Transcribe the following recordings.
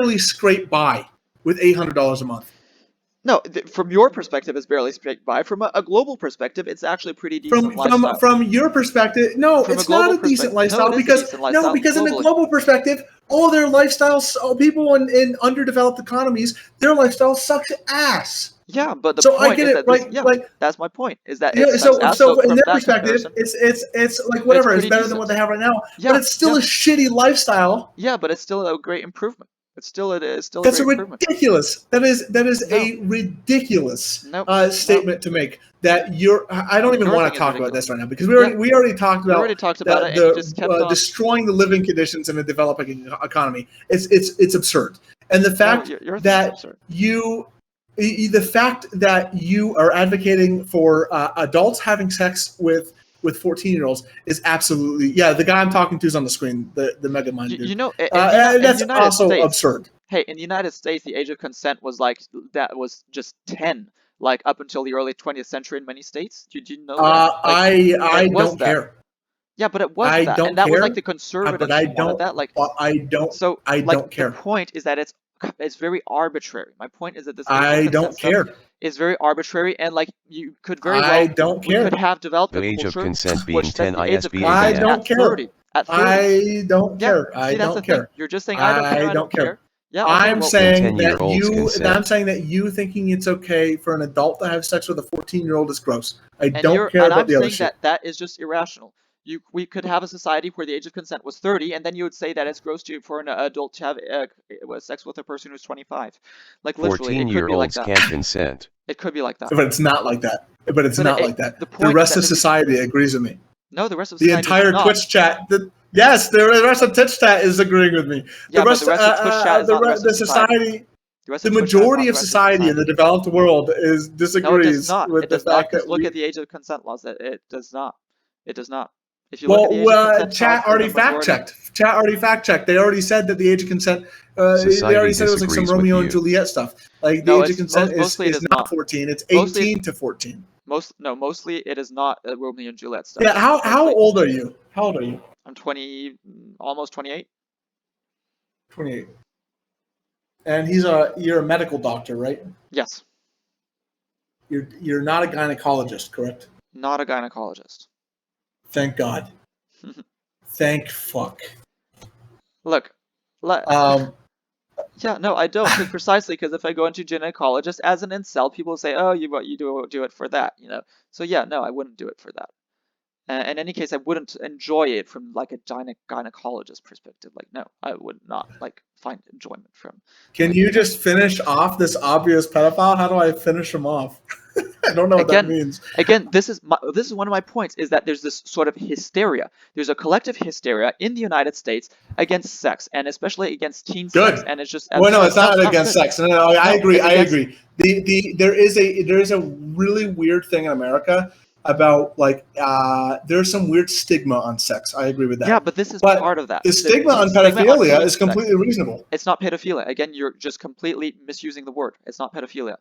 barely scrape by with $800 a month. No, from your perspective, it's barely scraped by. From a global perspective, it's actually a pretty decent lifestyle. From your perspective, no, From a it's not global a decent lifestyle No, it is a because decent lifestyle because in the globally. global perspective, all their lifestyles, people in underdeveloped economies, their lifestyle sucks ass. Yeah, but the So I point get is it, that like, like that's my point. Is that yeah, it sucks ass. so in from their that perspective, comparison, it's like whatever, it's pretty better decent. than what they have right now, Yeah, but it's still a shitty lifestyle. Yeah, but it's still a great improvement. It's still That's a great improvement. ridiculous. That is a ridiculous statement to make. That I don't even want to talk about this right now because we already talked about it, and you just kept on destroying the living conditions in a developing economy. It's absurd, and the fact that the fact that you are advocating for adults having sex with 14-year-olds is absolutely the guy I'm talking to is on the screen, the mega mind dude. That's also absurd. Hey, in the United States, the age of consent was just 10, like up until the early 20th century in many states. Did you know that? I don't care. Yeah, but it was that, and that was like the conservatives wanted that. I don't care. The point is that it's very arbitrary. My point is that this I don't care. Is very arbitrary, and like you could very well I don't care. We could have developed the age of consent being which 10 ISB. I don't care. 30. I don't care. I don't care. You're just saying I don't care. Yeah, okay, I'm saying that you thinking it's okay for an adult to have sex with a 14-year-old is gross. I don't care about the other shit. That is just irrational. We could have a society where the age of consent was 30, and then you would say that it's gross for an adult to have sex with a person who's 25. Like literally, 14-year-olds can't consent. It could be like that. But it's not like that. The rest of society agrees with me. No, the rest of society the entire Twitch chat. Yes, the rest of Twitch chat is agreeing with me. The rest of Twitch chat is not the rest of society. The majority of society in the developed world disagrees with the fact that look at the age of consent laws. It does not. It does not. If you look at the age of consent chat already fact checked. Chat already fact checked. They already said that the age of consent. They already said it was like some Romeo and Juliet stuff. Like the age of consent is not 14. It's 18 to 14. Mostly it is not Romeo and Juliet stuff. Yeah. How old are you? I'm 20, almost 28. 28. And you're a medical doctor, right? Yes. You're not a gynecologist, correct? Not a gynecologist. Thank God. Thank fuck. Look. Yeah, no, I don't. Precisely because if I go into gynecologist as an incel, people say, "Oh, you do it for that," you know. So yeah, no, I wouldn't do it for that. In any case, I wouldn't enjoy it from like a gynecologist perspective. Like, no, I would not like find enjoyment from. Can you just finish off this obvious pedophile? How do I finish him off? I don't know what that means. Again, this is one of my points, is that there's this sort of hysteria. There's a collective hysteria in the United States against sex, and especially against teen sex. And it's just no, it's not against sex. No, I agree. There is a really weird thing in America about like there's some weird stigma on sex. I agree with that. Yeah, but this is part of that. The stigma on pedophilia is completely reasonable. It's not pedophilia. Again, you're just completely misusing the word. It's not pedophilia.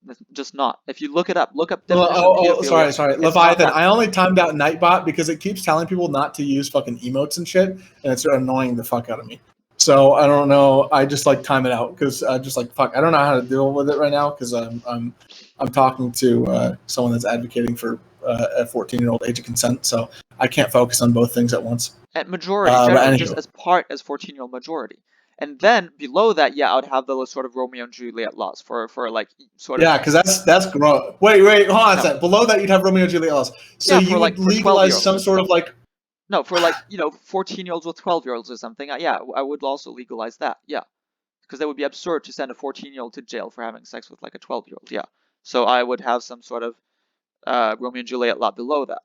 It's just not. If you look it up, sorry, Leviathan. I only timed out Nightbot because it keeps telling people not to use fucking emotes and shit, and it's annoying the fuck out of me. So I don't know. I just like time it out because I just like fuck. I don't know how to deal with it right now because I'm talking to someone that's advocating for a 14-year-old age of consent, so I can't focus on both things at once. At majority, just as 14-year-old majority. And then below that, I would have those sort of Romeo and Juliet laws for like sort of. Yeah, because that's gross. Wait, hold on a second. Below that, you'd have Romeo and Juliet laws. So you would legalize some sort of like. No, for like 14-year-olds with 12-year-olds or something. Yeah, I would also legalize that. Yeah, because that would be absurd to send a 14-year-old to jail for having sex with like a 12-year-old. Yeah, so I would have some sort of Romeo and Juliet law below that.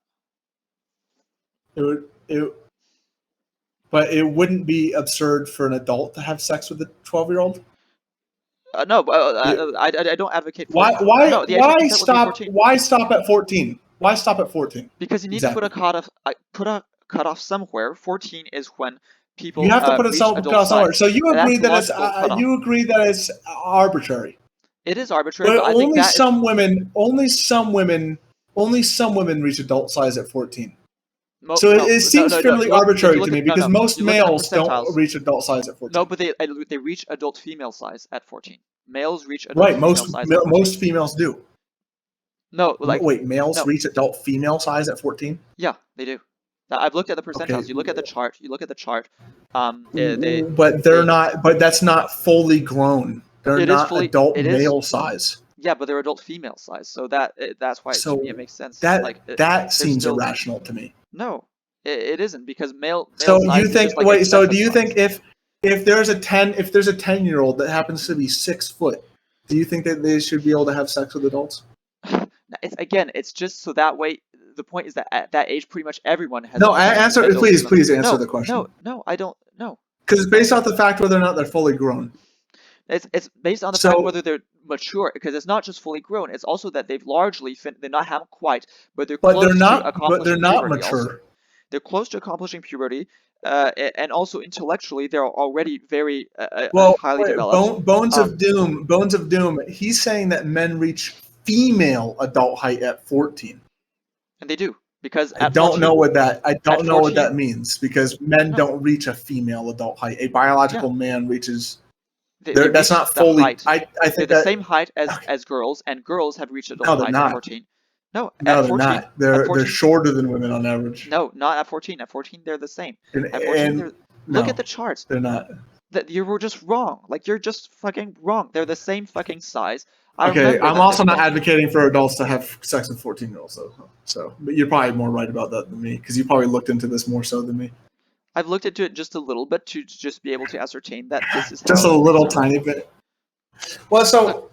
But it wouldn't be absurd for an adult to have sex with a 12-year-old? No, I don't advocate for why that. Why stop at 14? Why stop at 14? Because you need to put a cutoff somewhere. 14 is when people you have to put a cutoff somewhere. So you agree that it's arbitrary. It is arbitrary, but only some women reach adult size at 14. So it seems fairly arbitrary to me because no, most you look at the males don't percentiles. reach adult size at 14. No, but they reach adult female size at 14. Males reach adult Right, female size at 14. most females do. No, like Wait, males no. reach adult female size at 14? Yeah, they do. Now, I've looked at the percentiles. Okay. You look at the chart. You look at the chart. But they're not. But that's not fully grown. They're not adult male size. Yeah, but they're adult female size. So that's why to me it makes sense. That seems irrational to me. No, it isn't because male. So size you think? is like wait. So do you size. think if there's a 10-year-old that happens to be 6 foot, do you think that they should be able to have sex with adults? It's just so that way. The point is that at that age, pretty much everyone has. No, please answer the question. No, I don't know. Because it's based off the fact whether or not they're fully grown. It's based on the fact whether they're mature, because it's not just fully grown. It's also that they've largely they're not haven't quite, but they're close to accomplishing puberty mature. Also. They're close to accomplishing puberty, and also intellectually they're already very highly developed. Bones of Doom. He's saying that men reach female adult height at 14. And they do, because I don't know what that means, because men don't reach a female adult height. A biological man reaches. That's not fully. Height. I think they're the same height as girls, and girls have reached adult height at 14. No, they're not. They're shorter than women on average. No, not at 14. At 14, they're the same. At 14, look at the charts. They're not. You were just wrong. Like, you're just fucking wrong. They're the same fucking size. Okay, I'm also not advocating for adults to have sex with 14-year-olds, though. But you're probably more right about that than me, because you probably looked into this more so than me. I've looked into it just a little bit to just be able to ascertain that this is just a little tiny bit. Well, so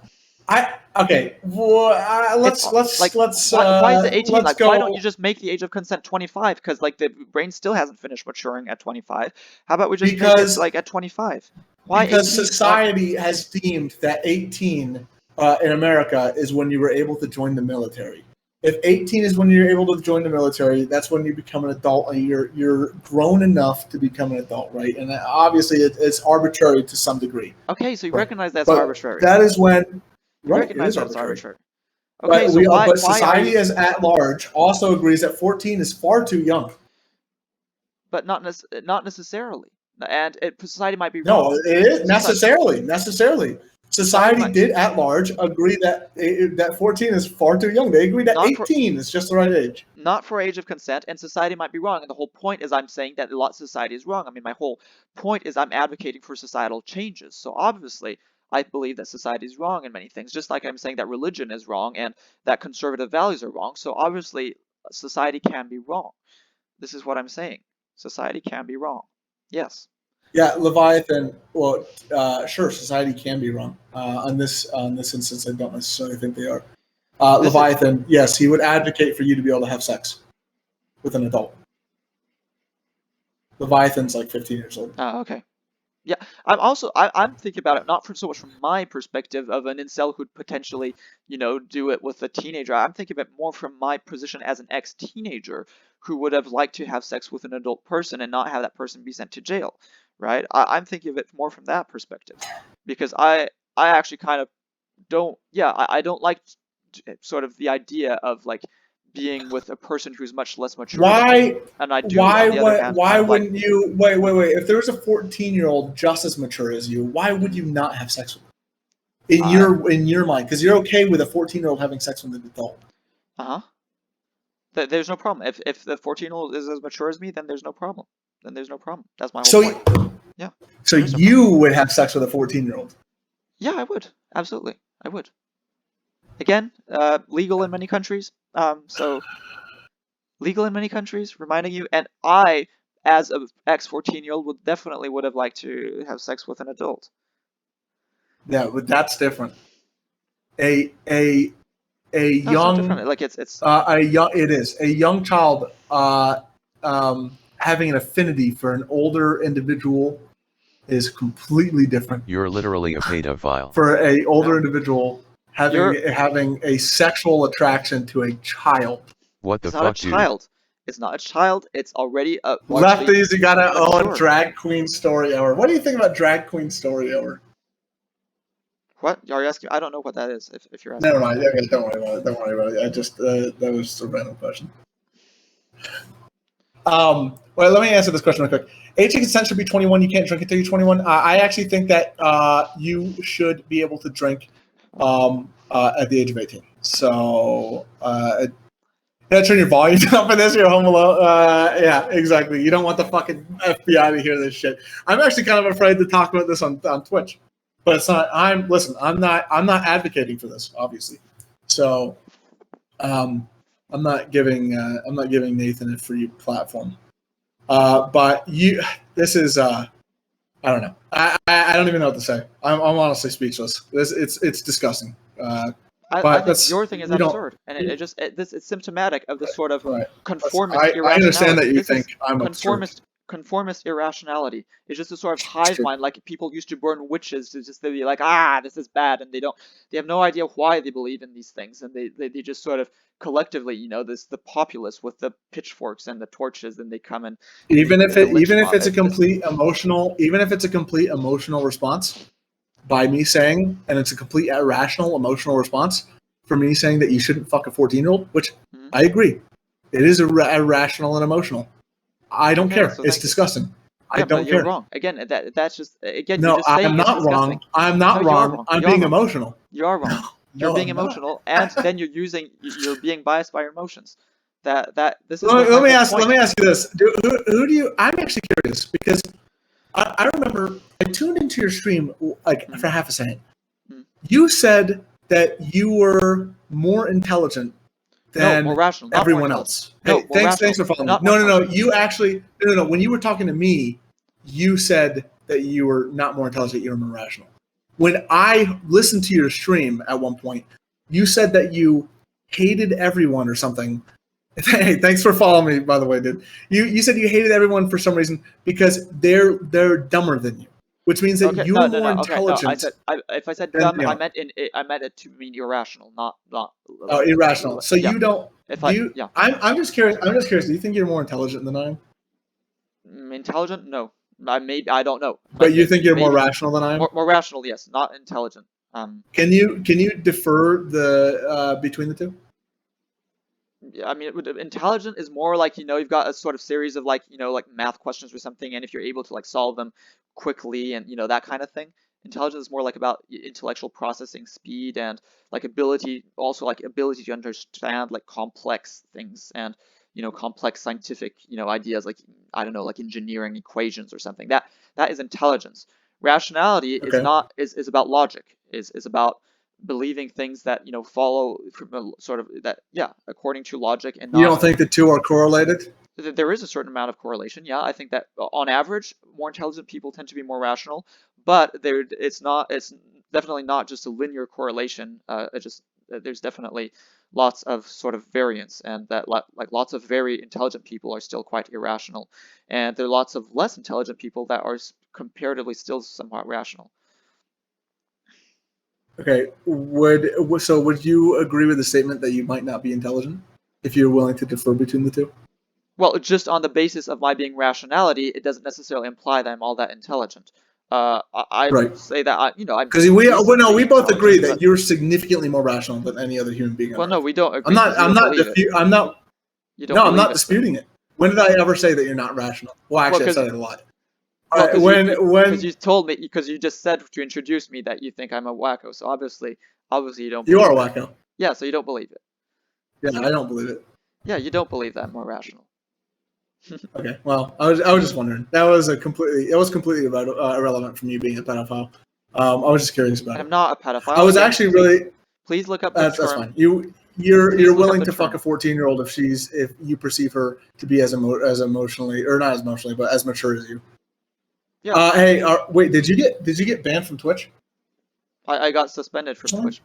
okay. Well, let's. Why is it 18? Like, why don't you just make the age of consent 25? Because like the brain still hasn't finished maturing at 25. How about we just make it like at 25? Why? Because society has deemed that 18 in America is when you were able to join the military. If 18 is when you're able to join the military, that's when you become an adult and you're grown enough to become an adult, right? And obviously it's arbitrary to some degree. Okay, so you recognize that's arbitrary. That is when recognize that's arbitrary. Okay, but society as at large also agrees that 14 is far too young. But not necessarily. And society might be wrong. No, it is necessarily. Society did at large agree that 14 is far too young. They agree that 18 is just the right age. Not for age of consent, and society might be wrong. And the whole point is I'm saying that a lot of society is wrong. I mean, my whole point is I'm advocating for societal changes. So obviously, I believe that society is wrong in many things, just like I'm saying that religion is wrong and that conservative values are wrong. So obviously, society can be wrong. This is what I'm saying. Society can be wrong. Yes. Yeah, Leviathan. Well, sure, society can be wrong. On this instance, I don't necessarily think they are. Leviathan, yes, he would advocate for you to be able to have sex with an adult. Leviathan's like 15 years old. Oh, okay. Yeah, I'm thinking about it not so much from my perspective of an incel who'd potentially, do it with a teenager. I'm thinking of it more from my position as an ex-teenager who would have liked to have sex with an adult person and not have that person be sent to jail. Right? I'm thinking of it more from that perspective, because I actually kind of don't. Yeah, I don't like sort of the idea of like being with a person who's much less mature. Why? And I do. Why wouldn't you? Wait. If there was a 14-year-old just as mature as you, why would you not have sex with them? In your mind, because you're okay with a 14-year-old having sex with an adult. There's no problem. If the 14-year-old is as mature as me, then there's no problem. That's my whole point. Yeah. So you would have sex with a 14-year-old? Yeah, I would. Absolutely, I would. Again, legal in many countries. Legal in many countries, reminding you. And I, as an ex-14-year-old, would have liked to have sex with an adult. Yeah, but that's different. A young child having an affinity for an older individual is completely different. You're literally a pedophile. For an older individual having a sexual attraction to a child. What the fuck, dude? It's not a child. It's already a... Lefties, you gotta own Drag Queen Story Hour. What do you think about Drag Queen Story Hour? What? Are you asking? I don't know what that is, if you're asking. Never mind. Okay, don't worry about it. I just, that was just a random question. Well, let me answer this question real quick. Age of consent should be 21. You can't drink until you're 21. I actually think that you should be able to drink at the age of 18. So, turn your volume down for this. You're home alone. Yeah, exactly. You don't want the fucking FBI to hear this shit. I'm actually kind of afraid to talk about this on Twitch, but it's not. I'm not advocating for this, obviously. So, I'm not giving Nathan a free platform. But this is I don't know. I don't even know what to say. I'm honestly speechless. It's disgusting. I think your thing is absurd, and it's symptomatic of this sort of conformist irrationality. I understand that you think I'm conformist irrationality. It's just a sort of hive mind, like people used to burn witches to just be like, this is bad, and they have no idea why they believe in these things, and they just sort of collectively, the populace with the pitchforks and the torches, and they come and even if it's a complete emotional response by me saying, and it's a complete irrational emotional response for me saying that you shouldn't fuck a 14-year-old, which I agree, it is irrational and emotional. I don't care. So it's disgusting. I don't care. You're wrong. Again, that's just again. No, I'm not wrong. I'm not wrong. I'm being emotional. You are wrong. You're being emotional, and then you're being biased by your emotions. This is. Let me ask you this. Who do you? I'm actually curious because I remember I tuned into your stream for half a second. You said that you were more intelligent than more rational, everyone else. Hey, thanks for following me. No. You actually no. When you were talking to me, you said that you were not more intelligent. You were more rational. When I listened to your stream at one point, you said that you hated everyone or something. Hey, thanks for following me, by the way, dude. You said you hated everyone for some reason because they're dumber than you, which means that you're more intelligent. Okay, if I said dumb, I meant it to mean irrational, not. Oh, irrational. So you don't. I'm just curious. Do you think you're more intelligent than I am? Intelligent? No. I don't know. But you think you're more rational than I am? More rational, yes. Not intelligent. Can you defer the between the two? I mean, intelligent is more like, you've got a sort of series of like math questions or something, and if you're able to solve them quickly and that kind of thing. Intelligence is more like about intellectual processing speed and ability to understand complex things and complex scientific ideas I don't know, like engineering equations or something. That is intelligence. Rationality is about logic, is about believing things that follow from a sort of according to logic. And you don't think the two are correlated? There is a certain amount of correlation. Yeah, I think that on average, more intelligent people tend to be more rational, but it's definitely not just a linear correlation. There's definitely lots of sort of variance, and that lots of very intelligent people are still quite irrational, and there are lots of less intelligent people that are comparatively still somewhat rational. Okay, would you agree with the statement that you might not be intelligent if you're willing to defer between the two? Well, just on the basis of my being rationality, it doesn't necessarily imply that I'm all that intelligent. I would say that because we both agree that you're significantly more rational than any other human being. Well, no, we don't agree. I'm not disputing it. When did I ever say that you're not rational? Well, actually, I said it a lot. Because you told me, because you just said to introduce me that you think I'm a wacko, so obviously you don't. You are a wacko. Yeah, so you don't believe it. Yeah, I don't believe it. Yeah, you don't believe that I'm more rational. Okay, well, I was just wondering. That was completely irrelevant from you being a pedophile. I was just curious about it. I'm not a pedophile. I was actually really. Please look up. That's fine. You're willing to fuck a 14-year-old if you perceive her to be as emotionally, or not as emotionally, but as mature as you. Yeah. Hey, wait. Did you get banned from Twitch? I got suspended from Twitch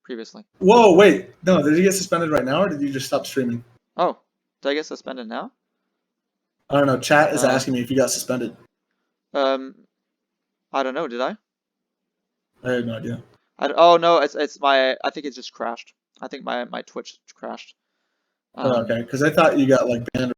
previously. Whoa, wait. No, did you get suspended right now, or did you just stop streaming? Oh, did I get suspended now? I don't know. Chat is asking me if you got suspended. I don't know. Did I? I had no idea. Oh no, it's my. I think it just crashed. I think my Twitch crashed. Okay, because I thought you got banned